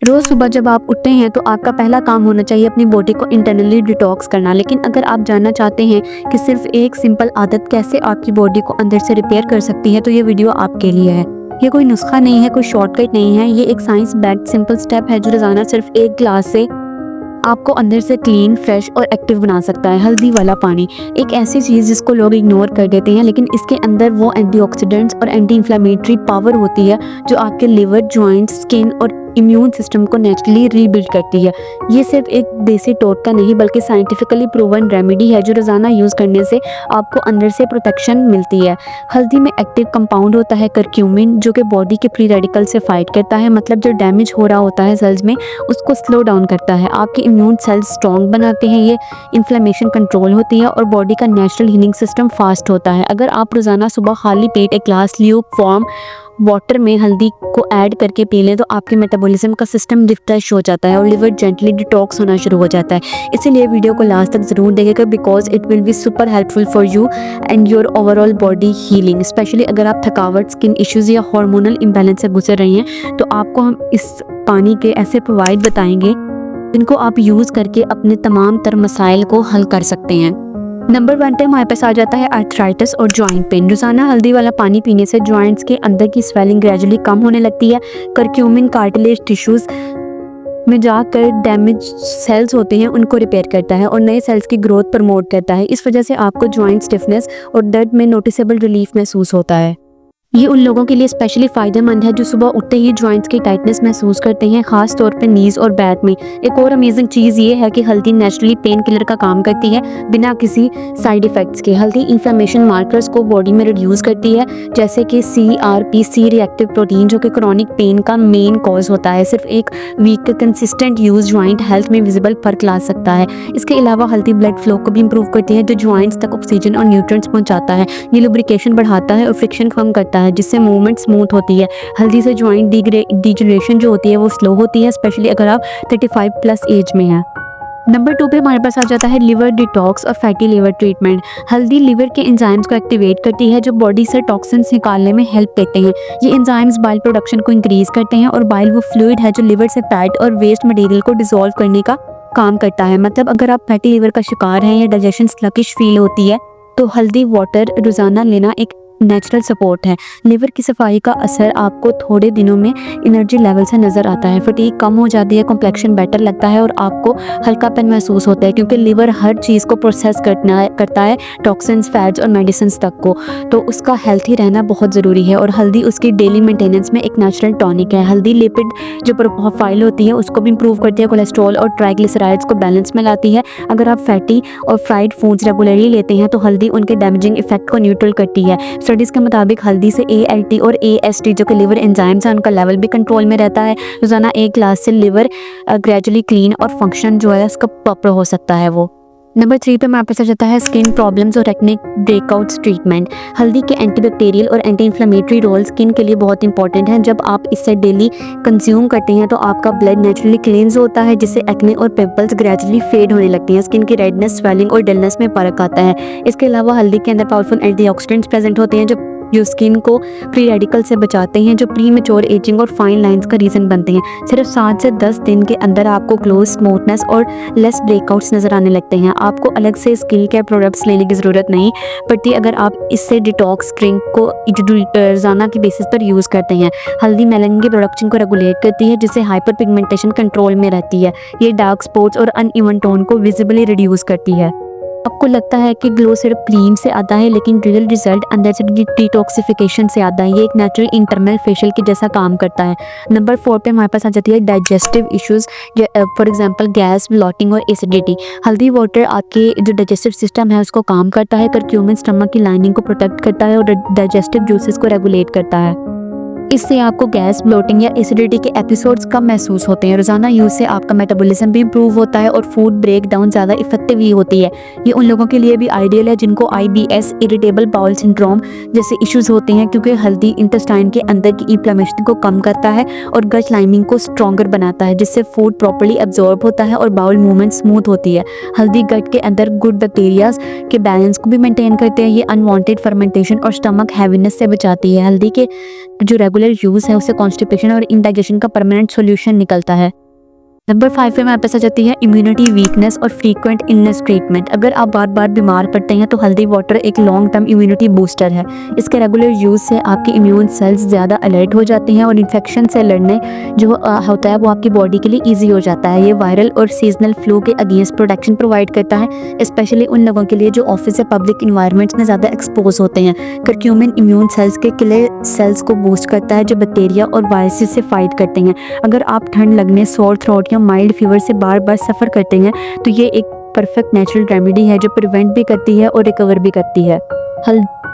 रोज़ सुबह जब आप उठते हैं तो आपका पहला काम होना चाहिए अपनी बॉडी को इंटरनली डिटॉक्स करना। लेकिन अगर आप जानना चाहते हैं कि सिर्फ एक सिंपल आदत कैसे आपकी बॉडी को अंदर से रिपेयर कर सकती है, तो ये वीडियो आपके लिए है। ये कोई नुस्खा नहीं है, कोई शॉर्टकट नहीं है, ये एक साइंस बैक्ड सिंपल स्टेप है जो रोज़ाना सिर्फ एक ग्लास से आपको अंदर से क्लीन, फ्रेश और एक्टिव बना सकता है। हल्दी वाला पानी एक ऐसी चीज़ जिसको लोग इग्नोर कर देते हैं, लेकिन इसके अंदर वो एंटीऑक्सीडेंट्स और एंटी इन्फ्लेमेटरी पावर होती है जो आपके लिवर, जॉइंट्स, स्किन और इम्यून सिस्टम को नेचुरली रीबिल्ड करती है। ये सिर्फ एक देसी टोटका नहीं बल्कि साइंटिफिकली प्रूवन रेमेडी है जो रोज़ाना यूज़ करने से आपको अंदर से प्रोटेक्शन मिलती है। हल्दी में एक्टिव कंपाउंड होता है करक्यूमिन, जो कि बॉडी के फ्री रेडिकल से फाइट करता है, मतलब जो डैमेज हो रहा होता है सेल्स में उसको स्लो डाउन करता है। आपके इम्यून सेल्स स्ट्रॉन्ग बनाते हैं, ये इन्फ्लेमेशन कंट्रोल होती है और बॉडी का नेचुरल हीलिंग सिस्टम फास्ट होता है। अगर आप रोज़ाना सुबह खाली पेट एक ग्लास ल्यूक वार्म वाटर में हल्दी को ऐड करके पी लें तो आपके मेटाबॉलिज्म का सिस्टम रिफ्रेश हो जाता है और लिवर जेंटली डिटॉक्स होना शुरू हो जाता है। इसीलिए वीडियो को लास्ट तक ज़रूर देखिएगा, because it will be super helpful for you and your overall body healing. Specially अगर आप थकावट, स्किन इश्यूज़ या हार्मोनल इम्बैलेंस से गुजर रही हैं तो आपको हम इस पानी के ऐसे प्रोवाइड बताएंगे जिनको आप यूज़ करके अपने तमाम तर मसाइल को हल कर सकते हैं। नंबर 1 पे हमारे पास आ जाता है आर्थराइटिस और जॉइंट पेन। रोज़ाना हल्दी वाला पानी पीने से जॉइंट्स के अंदर की स्वेलिंग ग्रेजुअली कम होने लगती है। करक्यूमिन कार्टिलेज टिश्यूज़ में जाकर डैमेज सेल्स होते हैं उनको रिपेयर करता है और नए सेल्स की ग्रोथ प्रमोट करता है। इस वजह से आपको जॉइंट स्टिफनेस और दर्द में नोटिसेबल रिलीफ महसूस होता है। ये उन लोगों के लिए स्पेशली फ़ायदेमंद है जो सुबह उठते ही जॉइंट्स की टाइटनेस महसूस करते हैं, खास तौर पे नीज़ और बैक में। एक और अमेजिंग चीज़ ये है कि हल्दी नेचुरली पेन किलर का काम करती है बिना किसी साइड इफ़ेक्ट्स के। हल्दी इन्फ्लेमेशन मार्कर्स को बॉडी में रिड्यूस करती है, जैसे कि CRP रिएक्टिव प्रोटीन, जो कि क्रॉनिक पेन का मेन कॉज होता है। सिर्फ एक वीक का कंसिस्टेंट यूज़ जॉइंट हेल्थ में विजिबल फ़र्क ला सकता है। इसके अलावा हल्दी ब्लड फ्लो को भी इम्प्रूव करती है, जो जॉइंट्स तक ऑक्सीजन और न्यूट्रिएंट्स पहुँचाता है। ये लुब्रिकेशन बढ़ाता है और फ्रिक्शन कम करता है, जिससे मूवमेंट स्मूथ होती है। हल्दी से जॉइंट डिजनरेशन जो होती है वो स्लो होती है, स्पेशली अगर आप 35+ एज में हैं। नंबर 2 पे हमारे पास आ जाता है लिवर डिटॉक्स और फैटी लिवर ट्रीटमेंट। हल्दी लिवर के एंजाइम्स को एक्टिवेट करती है जो बॉडी से टॉक्सिन्स निकालने में हेल्प करते हैं। ये एंजाइम्स बाइल प्रोडक्शन को इंक्रीज करते हैं और बाइल वो फ्लूइड है जो लिवर से फैट और वेस्ट मटेरियल को डिसॉल्व करने का काम करता है। मतलब अगर आप फैटी लिवर का शिकार हैं या डाइजेशन स्लगिश फील होती है तो हल्दी वाटर रोज़ाना लेना एक नेचुरल सपोर्ट है। लिवर की सफाई का असर आपको थोड़े दिनों में एनर्जी लेवल से नज़र आता है, फटीग कम हो जाती है, कॉम्प्लेक्शन बेटर लगता है और आपको हल्कापन महसूस होता है, क्योंकि लिवर हर चीज़ को प्रोसेस करता है, टॉक्सिन्स, फैट्स और मेडिसिन तक को। तो उसका हेल्थी रहना बहुत ज़रूरी है और हल्दी उसकी डेली मेंटेनेंस में एक नेचुरल टॉनिक है। हल्दी लिपिड जो प्रोफाइल होती है उसको भी इम्प्रूव करती है, कोलेस्ट्रॉल और ट्राइग्लिसराइड्स को बैलेंस में लाती है। अगर आप फैटी और फ्राइड फूड्स रेगुलरली लेते हैं तो हल्दी उनके डैमेजिंग इफेक्ट को न्यूट्रल करती है। स्टडीज़ के मुताबिक हल्दी से ALT और AST जो कि लिवर एंजाइम्स हैं उनका लेवल भी कंट्रोल में रहता है। रोज़ाना एक ग्लास से लिवर ग्रेजुअली क्लीन और फंक्शन जो है उसका प्रॉपर हो सकता है। वो नंबर 3 पे हमारे पास आ जाता है स्किन प्रॉब्लम्स और एक्ने ब्रेकआउट्स ट्रीटमेंट। हल्दी के एंटीबैक्टीरियल और एंटी इन्फ्लेमेटरी रोल स्किन के लिए बहुत इंपॉर्टेंट है। जब आप इसे डेली कंज्यूम करते हैं तो आपका ब्लड नेचुरली क्लींस होता है, जिससे एक्ने और पिंपल्स ग्रेजुअली फेड होने लगती हैं। स्किन की रेडनेस, स्वेलिंग और डलनेस में फर्क आता है। इसके अलावा हल्दी के अंदर पावरफुल एंटीऑक्सीडेंट्स प्रेजेंट होते हैं जो स्किन को फ्री रेडिकल से बचाते हैं, जो प्री मैच्योर एजिंग और फाइन लाइंस का रीज़न बनते हैं। सिर्फ 7 से 10 दिन के अंदर आपको ग्लो, स्मूथनेस और लेस ब्रेकआउट्स नज़र आने लगते हैं। आपको अलग से स्किन केयर प्रोडक्ट्स लेने की ज़रूरत नहीं पड़ती अगर आप इससे डिटॉक्स ड्रिंक को रोज़ाना की बेसिस पर यूज़ करते हैं। हल्दी मेलानिन की प्रोडक्शन को रेगुलेट करती है, जिससे हाइपर पिगमेंटेशन कंट्रोल में रहती है। ये डार्क स्पॉट्स और अनइवन टोन को विजिबली रिड्यूस करती है। आपको लगता है कि ग्लो सिर्फ क्रीम से आता है, लेकिन रियल रिजल्ट अंदर से डिटॉक्सिफिकेशन से आता है। ये एक नेचुरल इंटरनल फेशियल के जैसा काम करता है। नंबर 4 पे हमारे पास आ जाती है digestive issues, for example gas, blotting और एसिडिटी। हल्दी वाटर आपके जो डाइजेस्टिव सिस्टम है उसको काम करता है। करक्यूमिन स्टमक की लाइनिंग को प्रोटेक्ट करता है और डाइजेस्टिव जूसेस को रेगुलेट करता है। इससे आपको गैस, ब्लोटिंग या एसिडिटी के एपिसोड्स कम महसूस होते हैं। रोज़ाना यूज़ से आपका मेटाबॉलिज्म भी इम्प्रूव होता है और फूड ब्रेक डाउन ज़्यादा इफेक्टिव ही होती है। ये उन लोगों के लिए भी आइडियल है जिनको IBS, इरिटेबल बाउल सिंड्रोम जैसे इश्यूज़ होते हैं, क्योंकि हल्दी इंटेस्टाइन के अंदर की इन्फ्लेमेशन को कम करता है और गट लाइनिंग को स्ट्रॉन्गर बनाता है, जिससे फूड प्रॉपर्ली एब्जॉर्ब होता है और बाउल मूवमेंट स्मूथ होती है। हल्दी गट के अंदर गुड बैक्टीरियाज के बैलेंस को भी मेंटेन करते हैं। ये अनवांटेड फर्मेंटेशन और स्टमक हैवीनेस से बचाती है। हल्दी के जो रेगुलर यूज़ है उससे कॉन्स्टिपेशन और इंडाइजेशन का परमानेंट सोल्यूशन निकलता है। नंबर 5 पे हमारे पास आ जाती है इम्यूनिटी वीकनेस और फ्रीक्वेंट इलनेस ट्रीटमेंट। अगर आप बार बार बीमार पड़ते हैं तो हल्दी वाटर एक लॉन्ग टर्म इम्यूनिटी बूस्टर है। इसके रेगुलर यूज़ से आपके इम्यून सेल्स ज़्यादा अलर्ट हो जाते हैं और इन्फेक्शन से लड़ने जो होता है वो आपकी बॉडी के लिए ईजी हो जाता है। ये वायरल और सीजनल फ्लू के अगेंस्ट प्रोटेक्शन प्रोवाइड करता है, स्पेशली उन लोगों के लिए जो ऑफिस या पब्लिक इन्वायरमेंट्स में ज़्यादा एक्सपोज होते हैं। करक्यूमिन इम्यून सेल्स के किले सेल्स को बूस्ट करता है जो बैक्टीरिया और वायरसेस से फाइट करते हैं। अगर आप ठंड लगने, सोर थ्रोट या माइल्ड फीवर से बार बार सफ़र करते हैं तो ये एक परफेक्ट नेचुरल रेमेडी है जो प्रिवेंट भी करती है और रिकवर भी करती है।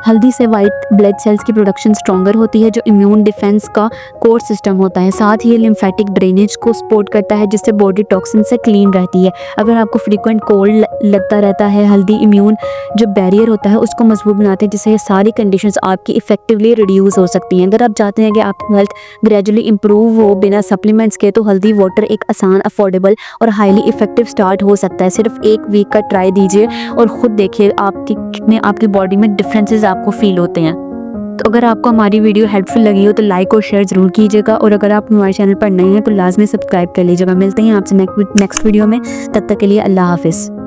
हल्दी से वाइट ब्लड सेल्स की प्रोडक्शन स्ट्रॉन्गर होती है जो इम्यून डिफेंस का कोर सिस्टम होता है। साथ ही ये लिम्फेटिक ड्रेनेज को सपोर्ट करता है जिससे बॉडी टॉक्सिन से क्लीन रहती है। अगर आपको फ्रीक्वेंट कोल्ड लगता रहता है, हल्दी इम्यून जो बैरियर होता है उसको मजबूत बनाते हैं जिससे ये सारी कंडीशंस आपकी इफेक्टिवली रिड्यूस हो सकती हैं। अगर आप चाहते हैं कि आपकी हेल्थ ग्रेजुअली इंप्रूव हो बिना सप्लीमेंट्स के तो हल्दी वाटर एक आसान, अफोर्डेबल और हाईली इफेक्टिव स्टार्ट हो सकता है। सिर्फ एक वीक का ट्राई दीजिए और ख़ुद देखिए कितने आपकी बॉडी में डिफरेंसेस आपको फील होते हैं। तो अगर आपको हमारी वीडियो हेल्पफुल लगी हो तो लाइक और शेयर ज़रूर कीजिएगा और अगर आप हमारे चैनल पर नए हैं तो लाजमी सब्सक्राइब कर लीजिएगा। मिलते हैं आपसे नेक्स्ट वीडियो में, तब तक के लिए अल्लाह हाफिज़।